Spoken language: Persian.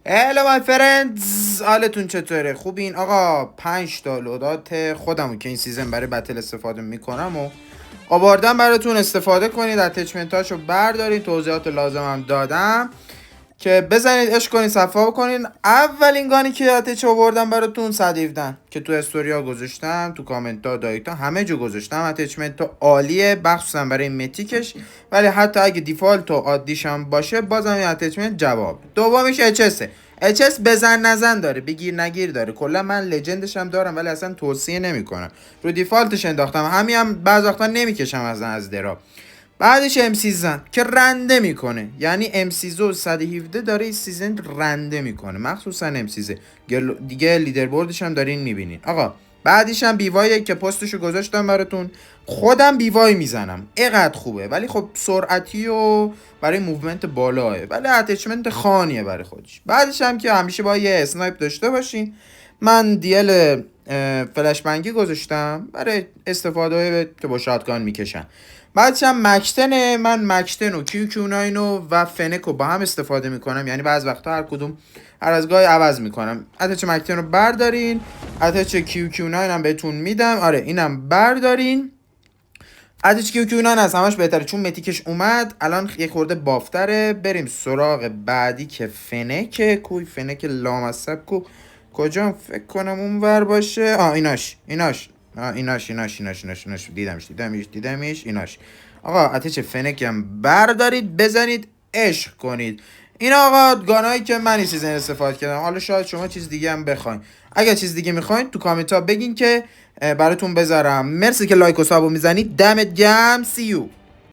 هلو مای فرندز، حالتون چطوره؟ خوبین؟ آقا 5 تا لودات خودمو که این سیزن برای بتل استفاده میکنم و آوردم براتون استفاده کنید. اتچمنت هاشو بردارید، توضیحات لازم هم دادم که بزنید عشق کنید صفا بکنید. اولین گانی که اتچ آوردم براتون 117 که تو استوریا گذاشتم، تو کامنت ها دایتا همه جو گذاشتم. اتچمنت عالیه مخصوصا برای متیکش، ولی حتی اگه دیفالت و عادیش هم باشه بازم این اتچمنت جواب. دومیش اچ اس بزن نزن داره، بگیر نگیر داره. کلا من لجندش هم دارم ولی اصلا توصیه نمیکنم، رو دیفالتش انداختم. همین هم بعض وقتا نمیکشم از درا. بعدش ام سیزن که رنده میکنه، یعنی ام سیزو 117 داره این سیزن رنده میکنه، مخصوصا ام سیزه دیگه. لیدر بوردش هم دارین میبینین آقا. بعدش هم بیوایه که پستشو گذاشتم براتون. خودم بیوای میزنم، اینقدر خوبه، ولی خب سرعتی و برای موومنت بالاه، ولی اتچمنت خانیه برای خودش. بعدش هم که همیشه با یه اسنایپ داشته باشین. من دیل فلش بنگی گذاشتم برای استفاده که با شاتگان میکشن. بعدش هم مکتنه. من مکتن و کیو کیو 9 و فنک رو با هم استفاده میکنم، یعنی بعض وقتا هر کدوم هر از گاهی عوض میکنم. اتچ مکتن رو بردارین، اتچ کیو کیو 9 هم بهتون میدم، آره اینم بردارین. اتچ کیو کیو 9 از همش بهتره چون متیکش اومد الان یه خورده بافتره. بریم سراغ بعدی که فنکه. کوی فنک لامصب کو کجا فکر کنم اونور باشه. ایناش دیدمش ایناش. آقا اتچ فنک هم بردارید بزنید عشق کنید. این آقا گانایی که من این سیزن استفاده کردم. حالا شاید شما چیز دیگه هم بخواین، اگر چیز دیگه میخواین تو کامنت ها بگین که براتون بذارم. مرسی که لایک و سابو میزنید، دمت گرم. سی یو.